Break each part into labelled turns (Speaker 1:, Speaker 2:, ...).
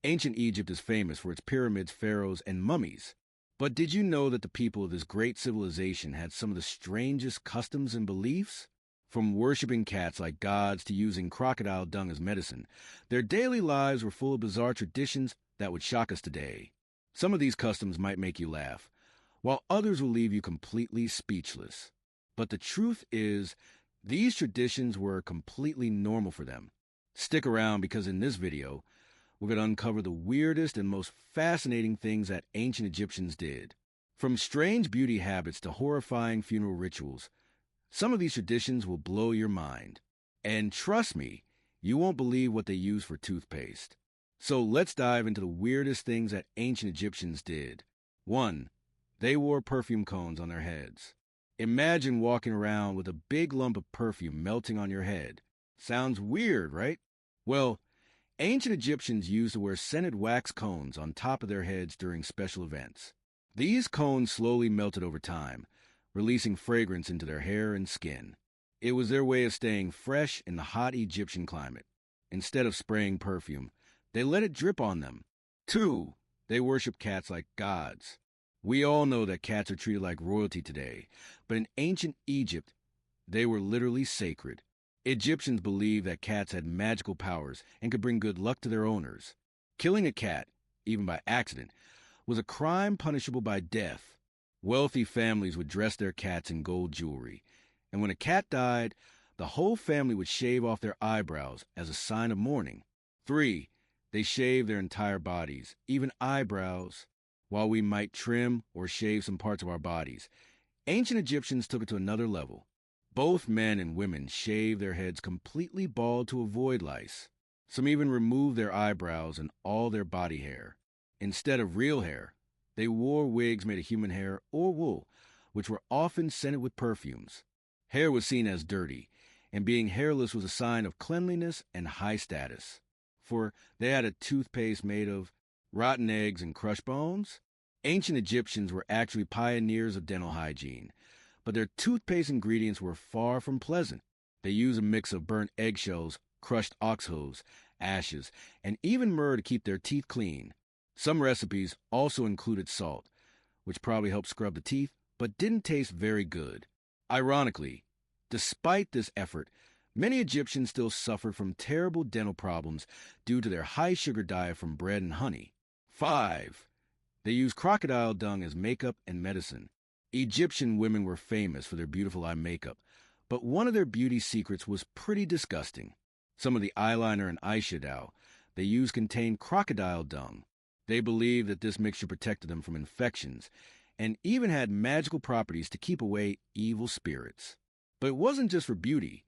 Speaker 1: Ancient Egypt is famous for its pyramids, pharaohs, and mummies. But did you know that the people of this great civilization had some of the strangest customs and beliefs? From worshipping cats like gods to using crocodile dung as medicine, their daily lives were full of bizarre traditions that would shock us today. Some of these customs might make you laugh, while others will leave you completely speechless. But the truth is, these traditions were completely normal for them. Stick around because in this video, we're going to uncover the weirdest and most fascinating things that ancient Egyptians did. From strange beauty habits to horrifying funeral rituals, some of these traditions will blow your mind. And trust me, you won't believe what they used for toothpaste. So let's dive into the weirdest things that ancient Egyptians did. 1. They wore perfume cones on their heads. Imagine walking around with a big lump of perfume melting on your head. Sounds weird, right? Well, ancient Egyptians used to wear scented wax cones on top of their heads during special events. These cones slowly melted over time, releasing fragrance into their hair and skin. It was their way of staying fresh in the hot Egyptian climate. Instead of spraying perfume, they let it drip on them. 2. They worship cats like gods. We all know that cats are treated like royalty today, but in ancient Egypt, they were literally sacred. Egyptians believed that cats had magical powers and could bring good luck to their owners. Killing a cat, even by accident, was a crime punishable by death. Wealthy families would dress their cats in gold jewelry, and when a cat died, the whole family would shave off their eyebrows as a sign of mourning. 3. They shaved their entire bodies, even eyebrows. While we might trim or shave some parts of our bodies, ancient Egyptians took it to another level. Both men and women shaved their heads completely bald to avoid lice. Some even removed their eyebrows and all their body hair. Instead of real hair, they wore wigs made of human hair or wool, which were often scented with perfumes. Hair was seen as dirty, and being hairless was a sign of cleanliness and high status. For they had a toothpaste made of rotten eggs and crushed bones. Ancient Egyptians were actually pioneers of dental hygiene, but their toothpaste ingredients were far from pleasant. They used a mix of burnt eggshells, crushed ox hooves, ashes, and even myrrh to keep their teeth clean. Some recipes also included salt, which probably helped scrub the teeth, but didn't taste very good. Ironically, despite this effort, many Egyptians still suffered from terrible dental problems due to their high sugar diet from bread and honey. 5. They used crocodile dung as makeup and medicine. Egyptian women were famous for their beautiful eye makeup, but one of their beauty secrets was pretty disgusting. Some of the eyeliner and eyeshadow they used contained crocodile dung. They believed that this mixture protected them from infections and even had magical properties to keep away evil spirits. But it wasn't just for beauty.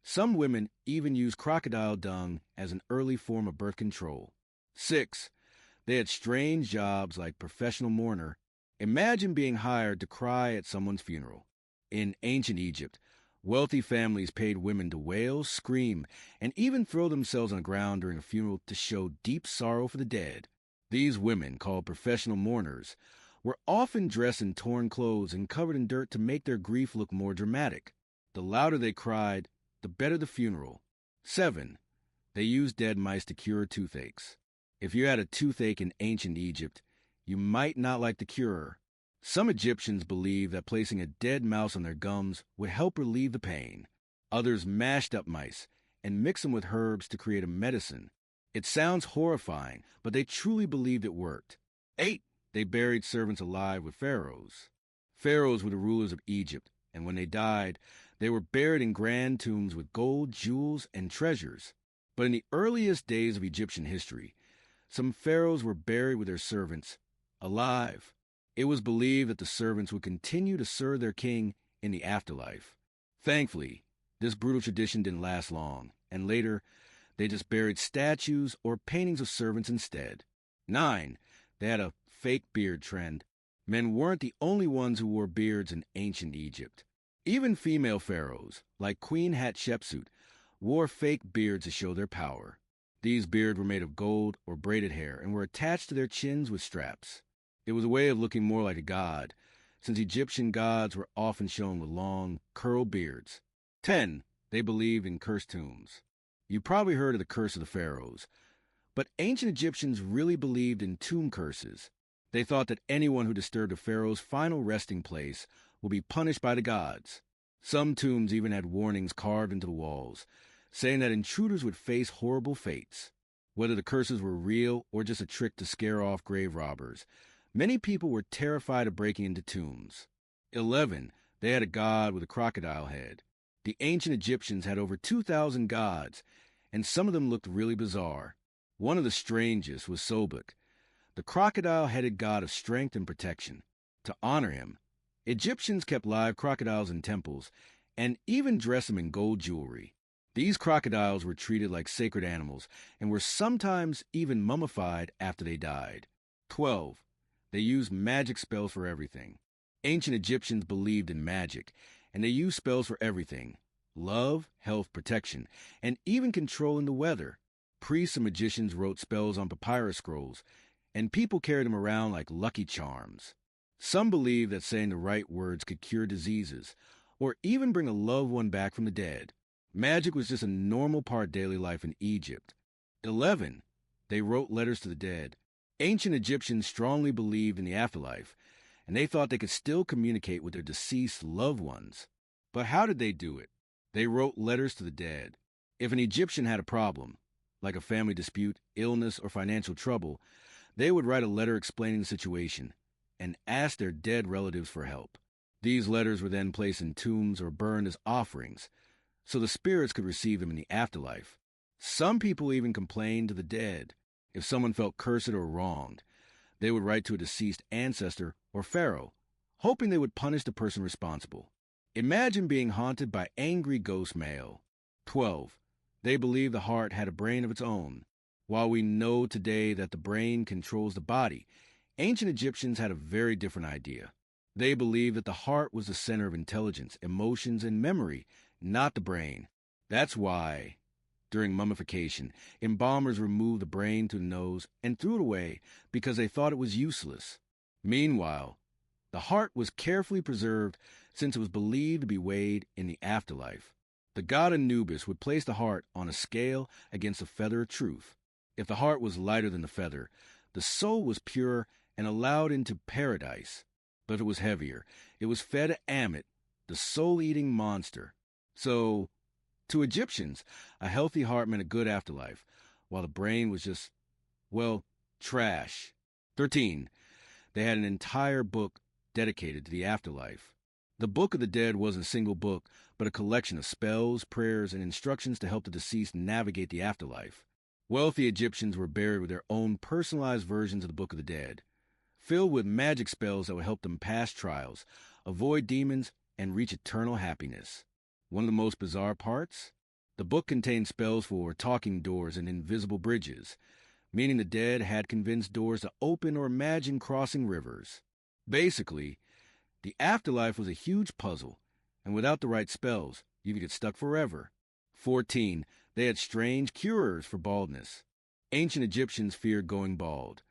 Speaker 1: Some women even used crocodile dung as an early form of birth control. 6. They had strange jobs like professional mourner. Imagine being hired to cry at someone's funeral. In ancient Egypt, wealthy families paid women to wail, scream, and even throw themselves on the ground during a funeral to show deep sorrow for the dead. These women, called professional mourners, were often dressed in torn clothes and covered in dirt to make their grief look more dramatic. The louder they cried, the better the funeral. 7. They used dead mice to cure toothaches. If you had a toothache in ancient Egypt, you might not like the cure. Some Egyptians believed that placing a dead mouse on their gums would help relieve the pain. Others mashed up mice and mixed them with herbs to create a medicine. It sounds horrifying, but they truly believed it worked. 8. They buried servants alive with pharaohs. Pharaohs were the rulers of Egypt, and when they died, they were buried in grand tombs with gold, jewels, and treasures. But in the earliest days of Egyptian history, some pharaohs were buried with their servants alive. It was believed that the servants would continue to serve their king in the afterlife. Thankfully, this brutal tradition didn't last long, and later, they just buried statues or paintings of servants instead. 9. They had a fake beard trend. Men weren't the only ones who wore beards in ancient Egypt. Even female pharaohs, like Queen Hatshepsut, wore fake beards to show their power. These beards were made of gold or braided hair and were attached to their chins with straps. It was a way of looking more like a god, since Egyptian gods were often shown with long, curled beards. 10. They believed in cursed tombs. You probably heard of the curse of the pharaohs, But ancient Egyptians really believed in tomb curses. They thought that anyone who disturbed a pharaoh's final resting place would be punished by the gods. Some tombs even had warnings carved into the walls, saying that intruders would face horrible fates. Whether the curses were real or just a trick to scare off grave robbers, many people were terrified of breaking into tombs. 11. They had a god with a crocodile head. The ancient Egyptians had over 2,000 gods, and some of them looked really bizarre. One of the strangest was Sobek, the crocodile-headed god of strength and protection. To honor him, Egyptians kept live crocodiles in temples and even dressed them in gold jewelry. These crocodiles were treated like sacred animals and were sometimes even mummified after they died. 12. They used magic spells for everything. Ancient Egyptians believed in magic, and they used spells for everything: love, health, protection, and even controlling the weather. Priests and magicians wrote spells on papyrus scrolls, and people carried them around like lucky charms. Some believed that saying the right words could cure diseases, or even bring a loved one back from the dead. Magic was just a normal part of daily life in Egypt. 11. They wrote letters to the dead. Ancient Egyptians strongly believed in the afterlife, and they thought they could still communicate with their deceased loved ones. But how did they do it? They wrote letters to the dead. If an Egyptian had a problem, like a family dispute, illness, or financial trouble, they would write a letter explaining the situation and ask their dead relatives for help. These letters were then placed in tombs or burned as offerings, so the spirits could receive them in the afterlife. Some people even complained to the dead. If someone felt cursed or wronged, they would write to a deceased ancestor or pharaoh, hoping they would punish the person responsible. Imagine being haunted by angry ghost mail. 12. They believed the heart had a brain of its own. While we know today that the brain controls the body, ancient Egyptians had a very different idea. They believed that the heart was the center of intelligence, emotions, and memory, not the brain. That's why, during mummification, embalmers removed the brain through the nose and threw it away because they thought it was useless. Meanwhile, the heart was carefully preserved since it was believed to be weighed in the afterlife. The god Anubis would place the heart on a scale against a feather of truth. If the heart was lighter than the feather, the soul was pure and allowed into paradise. But if it was heavier, it was fed to Ammit, the soul-eating monster. So, to Egyptians, a healthy heart meant a good afterlife, while the brain was just, well, trash. 13. They had an entire book dedicated to the afterlife. The Book of the Dead wasn't a single book, but a collection of spells, prayers, and instructions to help the deceased navigate the afterlife. Wealthy Egyptians were buried with their own personalized versions of the Book of the Dead, filled with magic spells that would help them pass trials, avoid demons, and reach eternal happiness. One of the most bizarre parts? The book contained spells for talking doors and invisible bridges, meaning the dead had convinced doors to open or imagine crossing rivers. Basically, the afterlife was a huge puzzle, and without the right spells, you could get stuck forever. 14. They had strange cures for baldness. Ancient Egyptians feared going bald,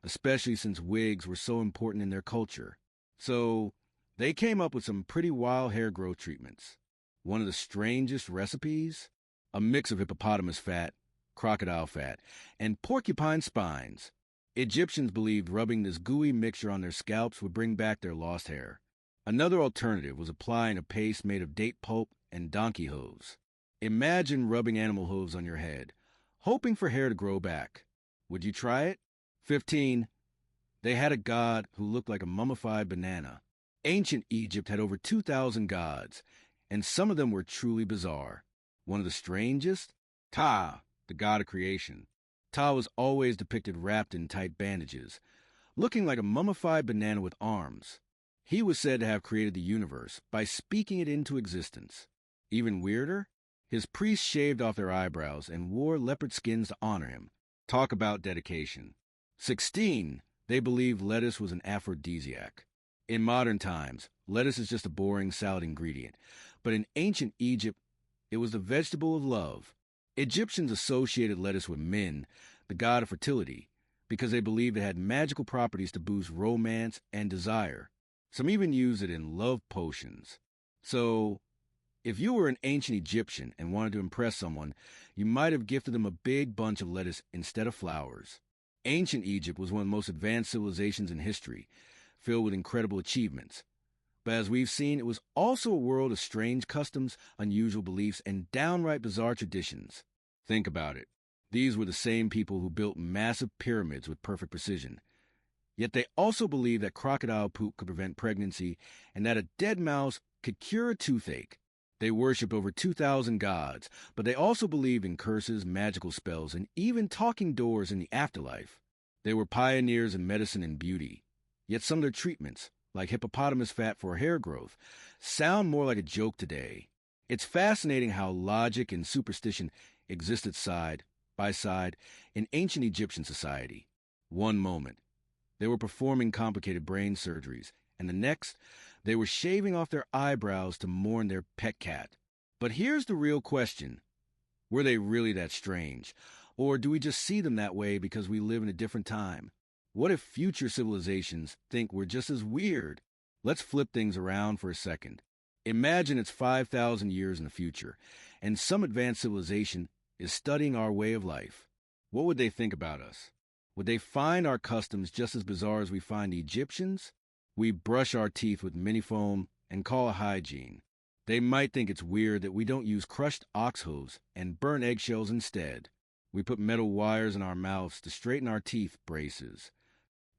Speaker 1: especially since wigs were so important in their culture. So, they came up with some pretty wild hair growth treatments. One of the strangest recipes? A mix of hippopotamus fat, crocodile fat, and porcupine spines. Egyptians believed rubbing this gooey mixture on their scalps would bring back their lost hair. Another alternative was applying a paste made of date pulp and donkey hooves. Imagine rubbing animal hooves on your head, hoping for hair to grow back. Would you try it? 15. They had a god who looked like a mummified banana. Ancient Egypt had over 2,000 gods, and some of them were truly bizarre. One of the strangest? Ptah, the god of creation. Ptah was always depicted wrapped in tight bandages, looking like a mummified banana with arms. He was said to have created the universe by speaking it into existence. Even weirder? His priests shaved off their eyebrows and wore leopard skins to honor him. Talk about dedication. 16. They believed lettuce was an aphrodisiac. In modern times, lettuce is just a boring salad ingredient, but in ancient Egypt, it was the vegetable of love. Egyptians associated lettuce with Min, the god of fertility, because they believed it had magical properties to boost romance and desire. Some even used it in love potions. So, If you were an ancient Egyptian and wanted to impress someone, you might have gifted them a big bunch of lettuce instead of flowers. Ancient Egypt was one of the most advanced civilizations in history, filled with incredible achievements. But as we've seen, it was also a world of strange customs, unusual beliefs, and downright bizarre traditions. Think about it. These were the same people who built massive pyramids with perfect precision. Yet they also believed that crocodile poop could prevent pregnancy and that a dead mouse could cure a toothache. They worshipped over 2,000 gods, but they also believed in curses, magical spells, and even talking doors in the afterlife. They were pioneers in medicine and beauty. Yet some of their treatments, like hippopotamus fat for hair growth, sound more like a joke today. It's fascinating how logic and superstition existed side by side in ancient Egyptian society. One moment, they were performing complicated brain surgeries, and the next, they were shaving off their eyebrows to mourn their pet cat. But here's the real question. Were they really that strange? Or do we just see them that way because we live in a different time? What if future civilizations think we're just as weird? Let's flip things around for a second. Imagine it's 5,000 years in the future, and some advanced civilization is studying our way of life. What would they think about us? Would they find our customs just as bizarre as we find the Egyptians? We brush our teeth with mini foam and call it hygiene. They might think it's weird that we don't use crushed ox hooves and burn eggshells instead. We put metal wires in our mouths to straighten our teeth braces.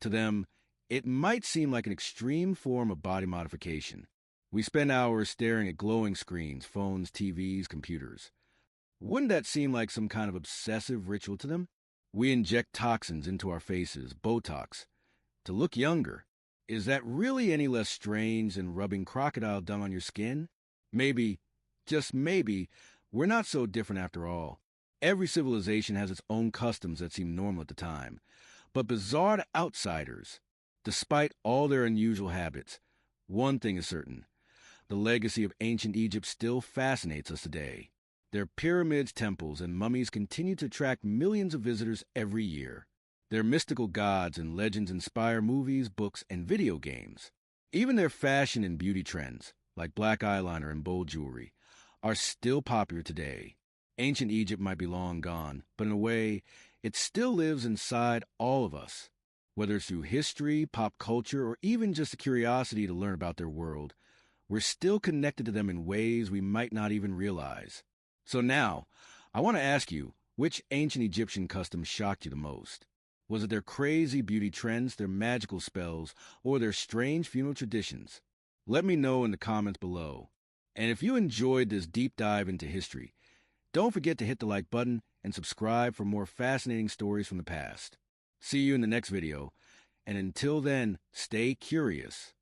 Speaker 1: To them, it might seem like an extreme form of body modification. We spend hours staring at glowing screens, phones, TVs, computers. Wouldn't that seem like some kind of obsessive ritual to them? We inject toxins into our faces, Botox, to look younger. Is that really any less strange than rubbing crocodile dung on your skin? Maybe, just maybe, we're not so different after all. Every civilization has its own customs that seem normal at the time, but bizarre to outsiders. Despite all their unusual habits, one thing is certain. The legacy of ancient Egypt still fascinates us today. Their pyramids, temples, and mummies continue to attract millions of visitors every year. Their mystical gods and legends inspire movies, books, and video games. Even their fashion and beauty trends, like black eyeliner and bold jewelry, are still popular today. Ancient Egypt might be long gone, but in a way, it still lives inside all of us. Whether it's through history, pop culture, or even just a curiosity to learn about their world, we're still connected to them in ways we might not even realize. So now, I want to ask you, which ancient Egyptian custom shocked you the most? Was it their crazy beauty trends, their magical spells, or their strange funeral traditions? Let me know in the comments below. And if you enjoyed this deep dive into history, don't forget to hit the like button and subscribe for more fascinating stories from the past. See you in the next video, and until then, stay curious.